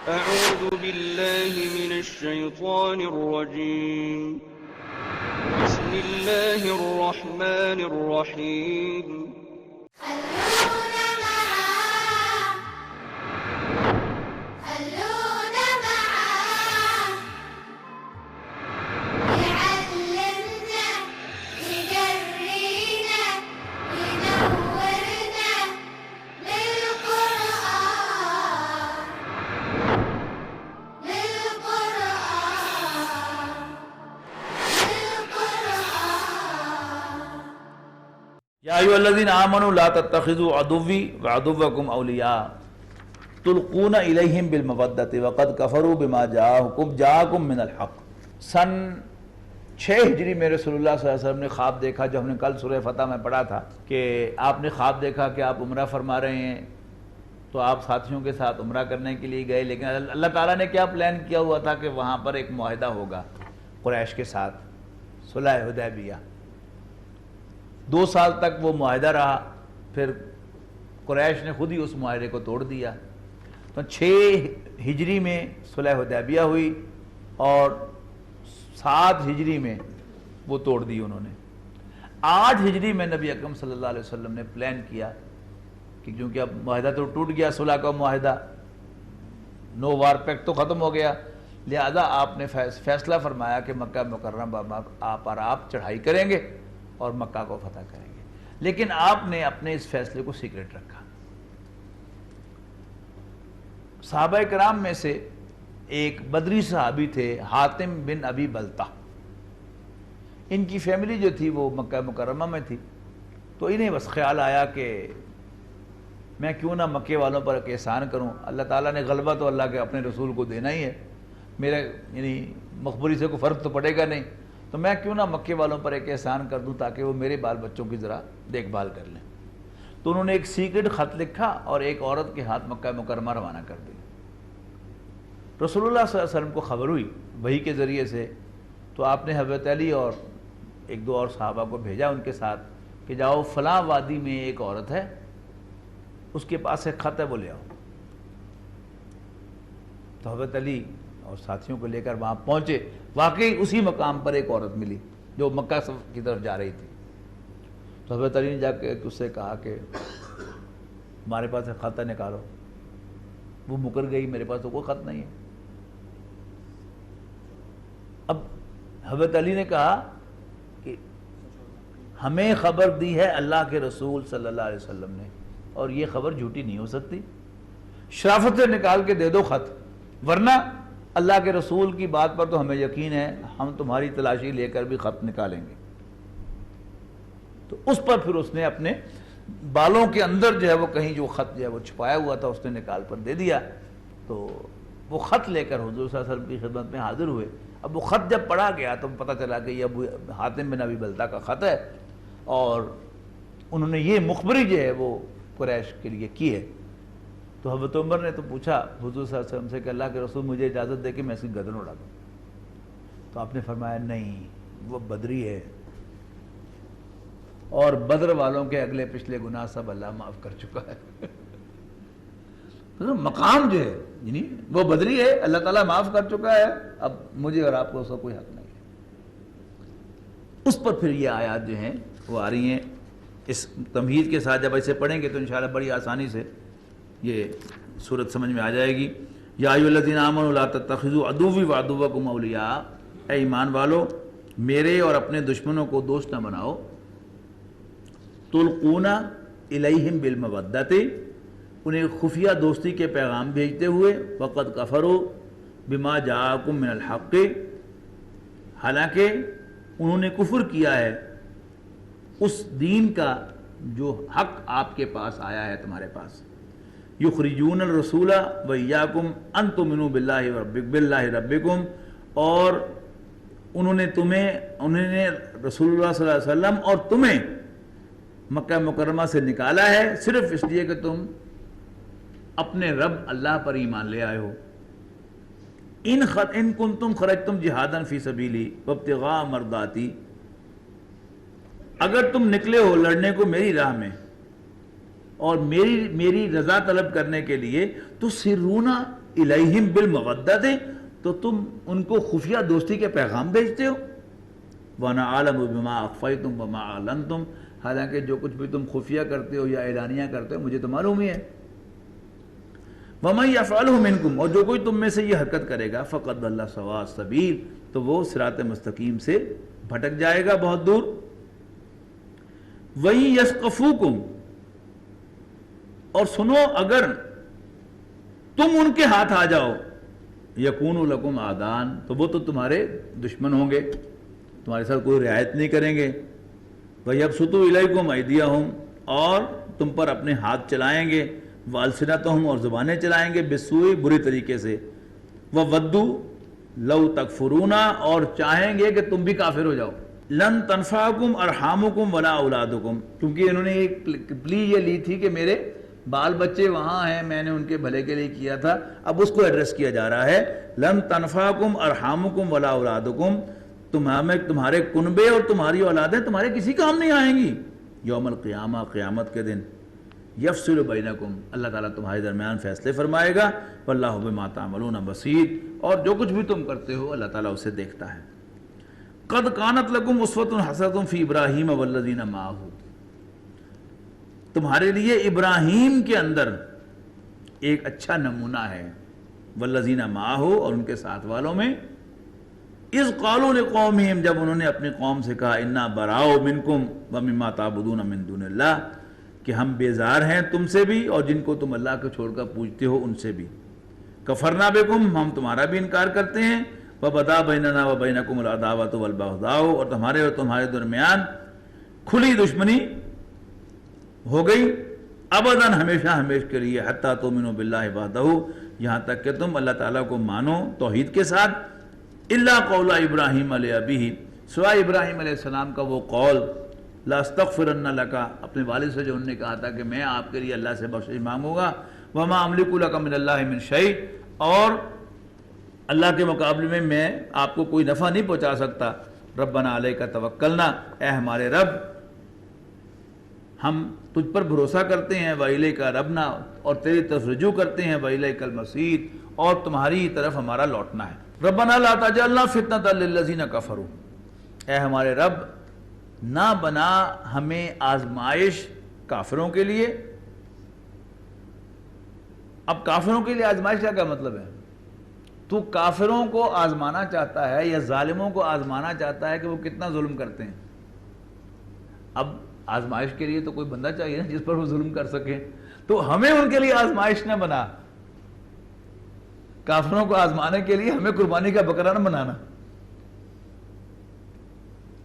أعوذ بالله من الشيطان الرجيم بسم الله الرحمن الرحيم یا ایھا الذین آمنوا لا تتخذوا عدوی وعدوکم اولیاء تلقون الیہم بالمودۃ وقد کفروا بما جاءکم من الحق۔ سن 6 ہجری میں رسول اللہ صلی اللہ علیہ وسلم نے خواب دیکھا، جو ہم نے کل سورہ فتح میں پڑھا تھا کہ آپ نے خواب دیکھا کہ آپ عمرہ فرما رہے ہیں، تو آپ ساتھیوں کے ساتھ عمرہ کرنے کے لیے گئے، لیکن اللہ تعالیٰ نے کیا پلان کیا ہوا تھا کہ وہاں پر ایک معاہدہ ہوگا قریش کے ساتھ، صلح حدیبیہ۔ 2 سال تک وہ معاہدہ رہا، پھر قریش نے خود ہی اس معاہدے کو توڑ دیا۔ تو 6 ہجری میں صلح حدیبیہ ہوئی اور 7 ہجری میں وہ توڑ دی انہوں نے۔ 8 ہجری میں نبی اکرم صلی اللہ علیہ وسلم نے پلان کیا کہ کیونکہ اب معاہدہ تو ٹوٹ گیا، صلح کا معاہدہ، نو وار پیکٹ تو ختم ہو گیا، لہذا آپ نے فیصلہ فرمایا کہ مکہ مکرمہ پر آپ چڑھائی کریں گے اور مکہ کو فتح کریں گے، لیکن آپ نے اپنے اس فیصلے کو سیکرٹ رکھا۔ صحابہ کرام میں سے ایک بدری صحابی تھے، حاتم بن ابی بلتہ، ان کی فیملی جو تھی وہ مکہ مکرمہ میں تھی، تو انہیں بس خیال آیا کہ میں کیوں نہ مکے والوں پر ایک احسان کروں، اللہ تعالیٰ نے غلبہ تو اللہ کے اپنے رسول کو دینا ہی ہے، میرے یعنی مخبری سے کوئی فرق تو پڑے گا نہیں، تو میں کیوں نہ مکے والوں پر ایک احسان کر دوں تاکہ وہ میرے بال بچوں کی ذرا دیکھ بھال کر لیں۔ تو انہوں نے ایک سیکرٹ خط لکھا اور ایک عورت کے ہاتھ مکہ مکرمہ روانہ کر دی۔ رسول اللہ صلی اللہ علیہ وسلم کو خبر ہوئی وحی کے ذریعے سے، تو آپ نے حضرت علی اور 1-2 اور صحابہ کو بھیجا ان کے ساتھ کہ جاؤ فلاں وادی میں ایک عورت ہے، اس کے پاس ایک خط ہے، وہ لے آؤ۔ تو حضرت علی اور ساتھیوں کو لے کر وہاں پہنچے، واقعی اسی مقام پر ایک عورت ملی جو مکہ کی طرف جا رہی تھی۔ تو حضرت علی نے جا کے اس سے کہا کہ ہمارے پاس ایک خط ہے، نکالو۔ وہ مکر گئی، میرے پاس تو کوئی خط نہیں ہے۔ اب حضرت علی نے کہا کہ ہمیں خبر دی ہے اللہ کے رسول صلی اللہ علیہ وسلم نے، اور یہ خبر جھوٹی نہیں ہو سکتی، شرافت سے نکال کے دے دو خط، ورنہ اللہ کے رسول کی بات پر تو ہمیں یقین ہے، ہم تمہاری تلاشی لے کر بھی خط نکالیں گے۔ تو اس پر پھر اس نے اپنے بالوں کے اندر جو ہے وہ کہیں جو خط جو ہے وہ چھپایا ہوا تھا اس نے نکال پر دے دیا۔ تو وہ خط لے کر حضور صلی اللہ علیہ وسلم کی خدمت میں حاضر ہوئے۔ اب وہ خط جب پڑھا گیا تو پتہ چلا کہ یہ حاتم بن ابی بلتہ کا خط ہے، اور انہوں نے یہ مخبری جو ہے وہ قریش کے لیے کی ہے۔ تو حضرت عمر نے تو پوچھا حضور صلی اللہ علیہ وسلم سے کہ اللہ کے رسول مجھے اجازت دے کہ میں اس کی گردن اڑا دوں۔ تو آپ نے فرمایا نہیں، وہ بدری ہے، اور بدر والوں کے اگلے پچھلے گناہ سب اللہ معاف کر چکا ہے۔ مقام جو ہے یعنی وہ بدری ہے، اللہ تعالیٰ معاف کر چکا ہے، اب مجھے اور آپ کو اس کا کوئی حق نہیں ہے۔ اس پر پھر یہ آیات جو ہیں وہ آ رہی ہیں، اس تمہید کے ساتھ جب ایسے پڑھیں گے تو انشاءاللہ بڑی آسانی سے یہ صورت سمجھ میں آ جائے گی۔ یا ایھا الذین آمنوا لا تتخذوا عدوی وعدوکم اولیاء، اے ایمان والو میرے اور اپنے دشمنوں کو دوست نہ بناؤ، تلقون الیہم بالمودۃ، انہیں خفیہ دوستی کے پیغام بھیجتے ہوئے، وقد کفروا بما جاءکم من الحق، حالانکہ انہوں نے کفر کیا ہے اس دین کا جو حق آپ کے پاس آیا ہے تمہارے پاس، یخرجون الرسول وایاکم ان تؤمنوا باللہ ربکم، اور انہوں نے رسول اللہ صلی اللہ علیہ وسلم اور تمہیں مکہ مکرمہ سے نکالا ہے صرف اس لیے کہ تم اپنے رب اللہ پر ایمان لے آئے ہو۔ ان کنتم خرجتم جہادا فی سبیلی وابتغاء مرضاتی، اگر تم نکلے ہو لڑنے کو میری راہ میں اور میری رضا طلب کرنے کے لیے، تو سرون الیہم بالمودۃ، تو تم ان کو خفیہ دوستی کے پیغام بھیجتے ہو. وانا اعلم بما اخفیتم وما اعلنتم، حالانکہ جو کچھ بھی تم خفیہ کرتے ہو یا اعلانیہ کرتے ہو مجھے تو معلوم ہی ہے. وَمَن يَفْعَلْهُ مِنْكُمْ، اور جو کوئی تم میں سے یہ حرکت کرے گا فَقَدْ ضَلَّ سَوَاءَ السَّبِيلِ، تو وہ صراط مستقیم سے بھٹک جائے گا بہت دور. وَإِن يَثْقَفُوكُمْ، اور سنو اگر تم ان کے ہاتھ آ جاؤ، يَكُونُوا لَكُمْ أَعْدَاءً، تو وہ تو تمہارے دشمن ہوں گے، تمہارے ساتھ کوئی رعایت نہیں کریں گے. وَيَبْسُطُوا إِلَيْكُمْ أَيْدِيَهُمْ، اور تم پر اپنے ہاتھ چلائیں گے، وَأَلْسِنَتَهُمْ، اور زبانیں چلائیں گے، بِالسُّوءِ، بری طریقے سے. وَوَدُّوا لَوْ تَكْفُرُونَ، اور چاہیں گے کہ تم بھی کافر ہو جاؤ. لَن تَنْفَعَكُمْ أَرْحَامُكُمْ وَلَا أَوْلَادُكُمْ، کیونکہ انہوں نے ایک پلی یہ لی تھی کہ میرے بال بچے وہاں ہیں، میں نے ان کے بھلے کے لیے کیا تھا، اب اس کو ایڈریس کیا جا رہا ہے. لَن تَنْفَعَكُمْ أَرْحَامُكُمْ وَلَا أَوْلَادُكُمْ، تمہارے کنبے اور تمہاری اولادیں تمہارے کسی کام نہیں آئیں گی. یوم القیامہ، قیامت کے دن. یفصل بینکم، اللہ تعالیٰ تمہارے درمیان فیصلے فرمائے گا. واللہ بما تعملون بصیر، اور جو کچھ بھی تم کرتے ہو اللہ تعالیٰ اسے دیکھتا ہے. قد کانت لکم اسوۃ حسنۃ فی ابراہیم والذین معہ، تمہارے لیے ابراہیم کے اندر ایک اچھا نمونہ ہے. والذین معہ، اور ان کے ساتھ والوں میں. اذ قالوا لقومہم، جب انہوں نے اپنی قوم سے کہا انا براء منکم ومما تعبدون من دون اللہ، کہ ہم بیزار ہیں تم سے بھی اور جن کو تم اللہ کو چھوڑ کر پوجتے ہو ان سے بھی. کفرنا بکم، ہم تمہارا بھی انکار کرتے ہیں. وبدا بیننا وبینکم العداوۃ والبغضاء، اور تمہارے درمیان کھلی دشمنی ہو گئی ابداً، ہمیشہ کے لیے. حتیٰ تؤمنوا باللہ وحدہ، یہاں تک کہ تم اللہ تعالیٰ کو مانو توحید کے ساتھ. الا قول ابراہیم علیہ ابیہ، سوائے ابراہیم علیہ السلام کا وہ قول، لاستغفرن لک، اپنے والد سے جو انہوں نے کہا تھا کہ میں آپ کے لیے اللہ سے بخشش مانگوں گا. وما املک لک من اللہ من شیء، اور اللہ کے مقابلے میں آپ کو کوئی نفع نہیں پہنچا سکتا. ربنا علیک توکلنا، اے ہمارے رب ہم تجھ پر بھروسہ کرتے ہیں. وإلیک ربنا، اور تیری طرف رجوع کرتے ہیں. وإلیک المصیر، اور تمہاری طرف ہمارا لوٹنا ہے. ربنا لا تجعلنا فتنة للذین کفروا، اے ہمارے رب نہ بنا ہمیں آزمائش کافروں کے لیے. اب کافروں کے لیے آزمائش کا کیا مطلب ہے؟ تو کافروں کو آزمانا چاہتا ہے یا ظالموں کو آزمانا چاہتا ہے کہ وہ کتنا ظلم کرتے ہیں. اب آزمائش کے لیے تو کوئی بندہ چاہیے نا جس پر وہ ظلم کر سکے، تو ہمیں ان کے لیے آزمائش نہ بنا، کافروں کو آزمانے کے لیے ہمیں قربانی کا بکرا نہ بنانا.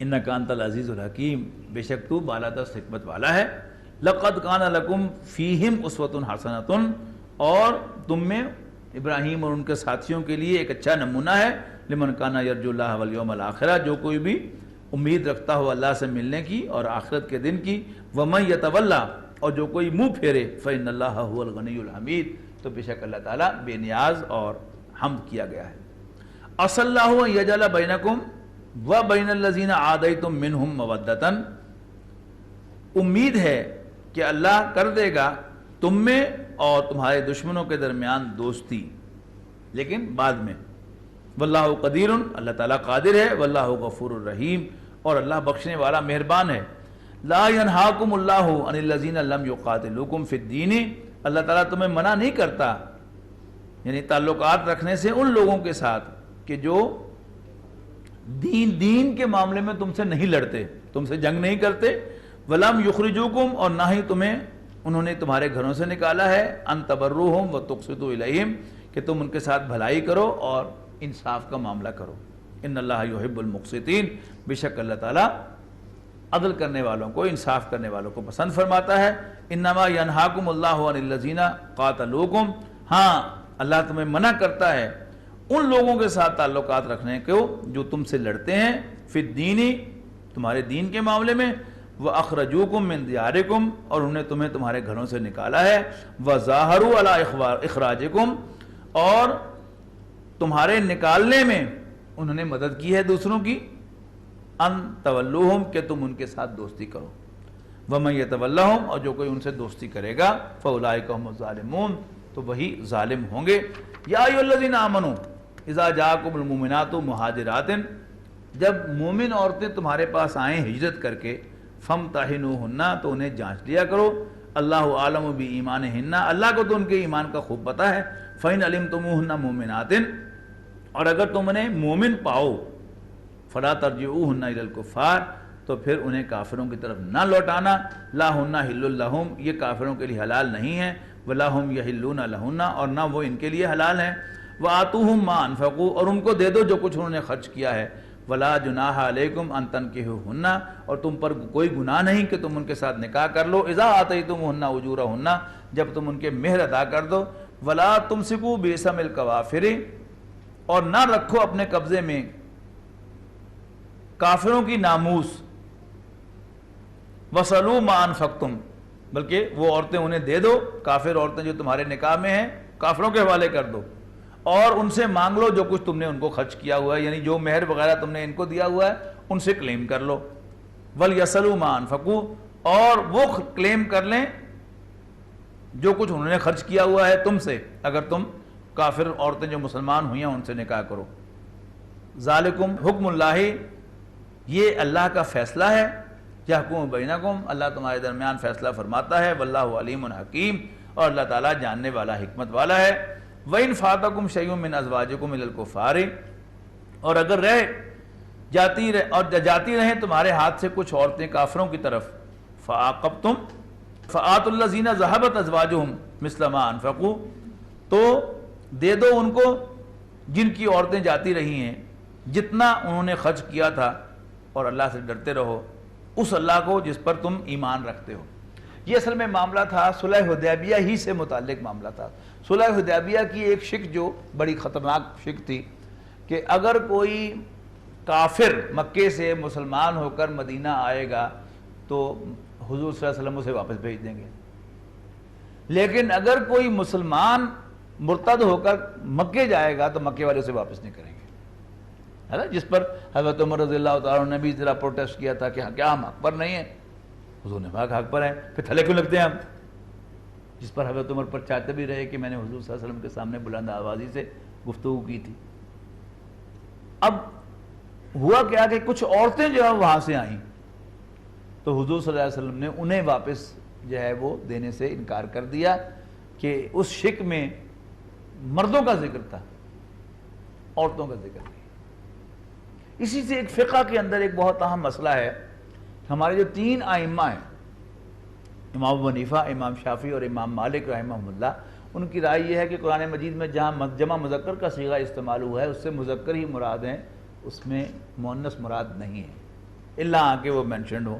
انک انت العزیز الحکیم، بے شک تو بالادست حکمت والا ہے. لقد کان لکم فیہم اسوۃ حسنۃ، اور تم میں ابراہیم اور ان کے ساتھیوں کے لیے ایک اچھا نمونہ ہے. لمن کان یرجو اللہ والیوم الآخرہ، جو کوئی بھی امید رکھتا ہو اللہ سے ملنے کی اور آخرت کے دن کی. ومن یتولی، اور جو کوئی منہ پھیرے، فإن اللہ هو الغنی الحمید، تو بے شک اللہ تعالیٰ بے نیاز اور حمد کیا گیا ہے. عسى اللہ ان یجعل بینکم وبین الذین عادیتم منہم مودۃ، امید ہے کہ اللہ کر دے گا تم میں اور تمہارے دشمنوں کے درمیان دوستی، لیکن بعد میں. واللہ قدیر، اللہ تعالیٰ قادر ہے. واللہ غفور الرحیم، اور اللہ بخشنے والا مہربان ہے. لا ینہاکم اللہ عن الذین لم یقاتلوکم فی الدین، اللہ تعالیٰ تمہیں منع نہیں کرتا یعنی تعلقات رکھنے سے ان لوگوں کے ساتھ کہ جو دین کے معاملے میں تم سے نہیں لڑتے، تم سے جنگ نہیں کرتے. ولم یخرجوکم، اور نہ ہی انہوں نے تمہارے گھروں سے نکالا ہے. ان تبروہم وتقسطوا الیہم، کہ تم ان کے ساتھ بھلائی کرو اور انصاف کا معاملہ کرو. ان اللہ یحب المقسطین، بے شک اللہ تعالیٰ عدل کرنے والوں کو، انصاف کرنے والوں کو پسند فرماتا ہے. انما ینہاکم اللہ عن الذین قاتلوکم، ہاں اللہ تمہیں منع کرتا ہے ان لوگوں کے ساتھ تعلقات رکھنے کو جو تم سے لڑتے ہیں. فی الدین، تمہارے دین کے معاملے میں. وَأَخْرَجُوكُم مِّن دِيَارِكُمْ، اور انہوں نے تمہیں تمہارے گھروں سے نکالا ہے. وَظَاهَرُوا عَلَىٰ إِخْرَاجِكُمْ، اور تمہارے نکالنے میں انہوں نے مدد کی ہے دوسروں کی. ان تولوہم، کہ تم ان کے ساتھ دوستی کرو. وَمَن يَتَوَلَّهُمْ، اور جو کوئی ان سے دوستی کرے گا. فَأُولَٰئِكَ هُمُ الظَّالِمُونَ، تو وہی ظالم ہوں گے. یا ایھا الذین آمنوا اذا جاءکم المؤمنات مہاجرات، جب مومن عورتیں تمہارے پاس آئیں ہجرت کر کے، فامتحنوہن، تو انہیں جانچ لیا کرو، اللہ عالم بایمانہن، اللہ کو تو ان کے ایمان کا خوب پتہ ہے، فإن علمتموہن مؤمنات، اور اگر تم انہیں مومن پاؤ، فلا ترجعوہن الی الکفار، تو پھر انہیں کافروں کی طرف نہ لوٹانا، لا ہن حل لہم، یہ کافروں کے لیے حلال نہیں ہے، ولا ہم یحلون لہن، اور نہ وہ ان کے لیے حلال ہیں، وآتوہم ما انفقوا، اور ان کو دے دو جو کچھ انہوں نے خرچ کیا ہے، ولا جناح علیکم ان تنکحوہن، اور تم پر کوئی گناہ نہیں کہ تم ان کے ساتھ نکاح کر لو، اذا آتیتموہن اجورہن، جب تم ان کے مہر ادا کر دو، ولا تمسکوا بعصم الکوافر، اور نہ رکھو اپنے قبضے میں کافروں کی ناموس، وصلوا ما انفقتم، بلکہ وہ عورتیں انہیں دے دو، کافر عورتیں جو تمہارے نکاح میں ہیں کافروں کے حوالے کر دو، اور ان سے مانگ لو جو کچھ تم نے ان کو خرچ کیا ہوا ہے، یعنی جو مہر وغیرہ تم نے ان کو دیا ہوا ہے ان سے کلیم کر لو، وَلْيَصَلُوا مَا أَنفَقُوا، اور وہ کلیم کر لیں جو کچھ انہوں نے خرچ کیا ہوا ہے تم سے، اگر تم کافر عورتیں جو مسلمان ہوئی ہیں ان سے نکاح کرو۔ ذالکم حکم اللہ، یہ اللہ کا فیصلہ ہے، یحکم بینکم، اللہ تمہارے درمیان فیصلہ فرماتا ہے، واللہ علیم حکیم، اور اللہ تعالیٰ جاننے والا حکمت والا ہے۔ وَإِنْ فَاتَكُمْ شَيْءٌ مِّنْ أَزْوَاجِكُمْ إِلَى الْكُفَّارِ، اور اگر جاتی رہیں تمہارے ہاتھ سے کچھ عورتیں کافروں کی طرف، فَعَاقَبْتُمْ فَآتُوا الَّذِينَ ذَهَبَتْ أَزْوَاجُهُمْ مِثْلَ مَا أَنفَقُوا، تو دے دو ان کو جن کی عورتیں جاتی رہی ہیں جتنا انہوں نے خرچ کیا تھا، اور اللہ سے ڈرتے رہو، اس اللہ کو جس پر تم ایمان رکھتے ہو۔ یہ اصل میں معاملہ تھا صلح حدیبیہ ہی سے متعلق معاملہ تھا۔ صلح حدیبیہ کی ایک شک جو بڑی خطرناک شک تھی کہ اگر کوئی کافر مکے سے مسلمان ہو کر مدینہ آئے گا تو حضور صلی اللہ علیہ وسلم اسے واپس بھیج دیں گے، لیکن اگر کوئی مسلمان مرتد ہو کر مکے جائے گا تو مکے والے اسے واپس نہیں کریں گے، ہے نا، جس پر حضرت عمر رضی اللہ تعالیٰ نے بھی ذرا پروٹیسٹ کیا تھا کہ کیا ہم حق پر نہیں ہیں؟ حضور نے کہا کہ حق پر ہیں، پھر تھلے کیوں لگتے ہیں ہم؟ جس پر حضرت عمر پر چاہتے بھی رہے کہ میں نے حضور صلی اللہ علیہ وسلم کے سامنے بلند آوازی سے گفتگو کی تھی۔ اب ہوا کیا کہ کچھ عورتیں جو ہیں وہاں سے آئیں تو حضور صلی اللہ علیہ وسلم نے انہیں واپس جو ہے وہ دینے سے انکار کر دیا کہ اس شک میں مردوں کا ذکر تھا، عورتوں کا ذکر نہیں۔ اسی سے ایک فقہ کے اندر ایک بہت اہم مسئلہ ہے، ہمارے جو تین ائمہ ہیں، امام ابو حنیفہ، امام شافعی اور امام مالک رحمہ اللہ، ان کی رائے یہ ہے کہ قرآن مجید میں جہاں جمع مذکر کا صیغہ استعمال ہوا ہے اس سے مذکر ہی مراد ہیں، اس میں مؤنث مراد نہیں ہے، الا کہ وہ مینشنڈ ہو۔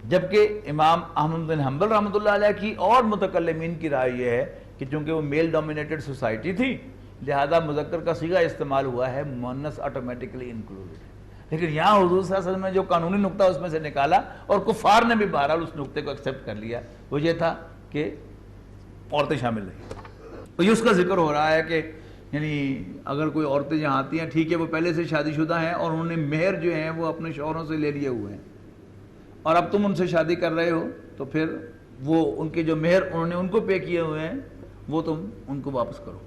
جبکہ امام احمد بن حنبل رحمۃ اللہ علیہ کی اور متکلمین کی رائے یہ ہے کہ چونکہ وہ میل ڈومینیٹڈ سوسائٹی تھی لہذا مذکر کا صیغہ استعمال ہوا ہے، مؤنث آٹومیٹکلی انکلوڈڈ ہے۔ لیکن یہاں حضور صلی اللہ علیہ وسلم نے جو قانونی نقطہ اس میں سے نکالا، اور کفار نے بھی بہرحال اس نقطے کو ایکسیپٹ کر لیا، وہ یہ تھا کہ عورتیں شامل رہیں۔ تو یہ اس کا ذکر ہو رہا ہے کہ یعنی اگر کوئی عورتیں جہاں آتی ہیں، ٹھیک ہے وہ پہلے سے شادی شدہ ہیں اور انہوں نے مہر جو ہیں وہ اپنے شوہروں سے لے لیے ہوئے ہیں، اور اب تم ان سے شادی کر رہے ہو تو پھر وہ ان کے جو مہر انہوں نے ان کو پے کیے ہوئے ہیں وہ تم ان کو واپس کرو،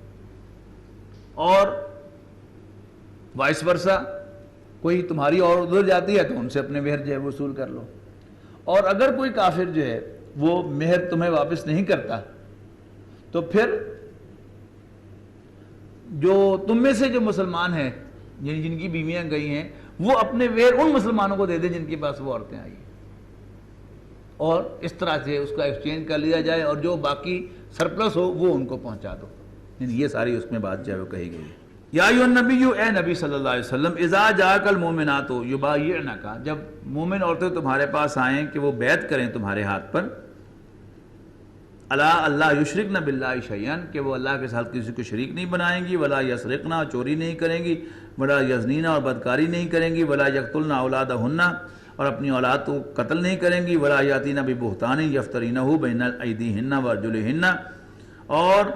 اور وائس ورثہ، کوئی تمہاری اور ادھر جاتی ہے تو ان سے اپنے مہر جو ہے وصول کر لو، اور اگر کوئی کافر جو ہے وہ مہر تمہیں واپس نہیں کرتا تو پھر جو تم میں سے جو مسلمان ہیں یعنی جن کی بیویاں گئی ہیں وہ اپنے مہر ان مسلمانوں کو دے دیں جن کے پاس وہ عورتیں آئی ہیں، اور اس طرح سے اس کا ایکسچینج کر لیا جائے، اور جو باقی سرپلس ہو وہ ان کو پہنچا دو۔ یعنی یہ ساری اس میں بات جو ہے وہ کہی گئی ہے۔ یا ایھا النبی، اے نبی صلی اللہ علیہ وسلم، اذا جاءک المؤمنات یبایعنک، جب مومن عورتیں تمہارے پاس آئیں کہ وہ بیعت کریں تمہارے ہاتھ پر، الا اللہ یشرکن باللہ شیئا، کہ وہ اللہ کے ساتھ کسی کو شریک نہیں بنائیں گی، ولا یسرقن، چوری نہیں کریں گی، ولا یزنین، اور بدکاری نہیں کریں گی، ولا یقتلن اولادہن، اور اپنی اولاد کو قتل نہیں کریں گی، ولا یاتین ببہتان یفترینہ بین ایدیہن وارجلہن، اور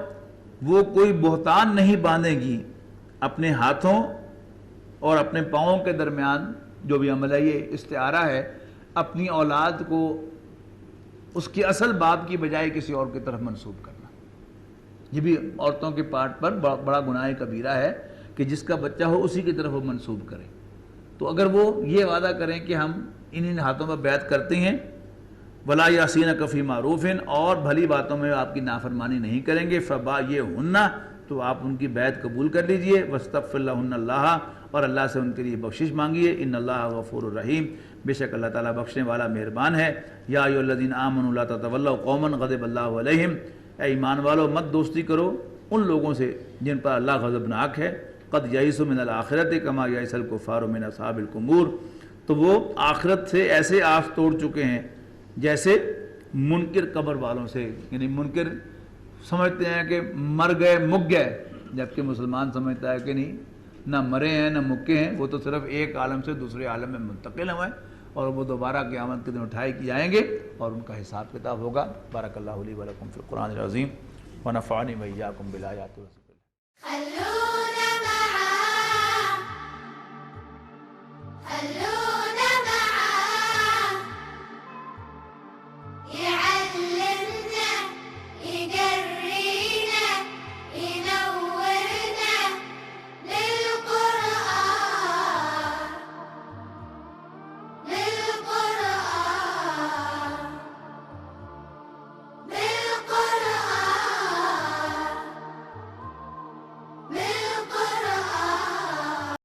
وہ کوئی بہتان نہیں باندھیں گی اپنے ہاتھوں اور اپنے پاؤں کے درمیان، جو بھی عمل ہے یہ استعارہ ہے، اپنی اولاد کو اس کی اصل باپ کی بجائے کسی اور کی طرف منسوب کرنا۔ یہ بھی عورتوں کے پارٹ پر بڑا گناہ کبیرہ ہے کہ جس کا بچہ ہو اسی کی طرف وہ منسوب کریں. تو اگر وہ یہ وعدہ کریں کہ ہم ان ہاتھوں پر بیعت کرتے ہیں، ولا یعصینک فی معروف، اور بھلی باتوں میں آپ کی نافرمانی نہیں کریں گے، فبایعہن، تو آپ ان کی بیعت قبول کر لیجئے، واستغفر لہن اللہ، اور اللہ سے ان کے لیے بخشش مانگیے، ان اللہ غفور الرحیم، بے شک اللہ تعالیٰ بخشنے والا مہربان ہے. یا ایھا الذین آمنوا لا تتولوا قوما غضب اللہ علیہم، اے ایمان والو مت دوستی کرو ان لوگوں سے جن پر اللہ غضبناک ہے. قد یئسوا من الآخرۃ کما یئس الکفار من اصحاب القبور، تو وہ آخرت سے ایسے آس توڑ چکے ہیں جیسے منکر قبر والوں سے، یعنی منکر سمجھتے ہیں کہ مر گئے مک گئے، جبکہ مسلمان سمجھتا ہے کہ نہیں، نہ مرے ہیں نہ مکے ہیں، وہ تو صرف ایک عالم سے دوسرے عالم میں منتقل ہوئے اور وہ دوبارہ قیامت کے دن اٹھائے جائیں گے اور ان کا حساب کتاب ہوگا. بارک اللہ لی و لکم فی القرآن العظیم ونفعنی وإیاکم بالآیات والذکر.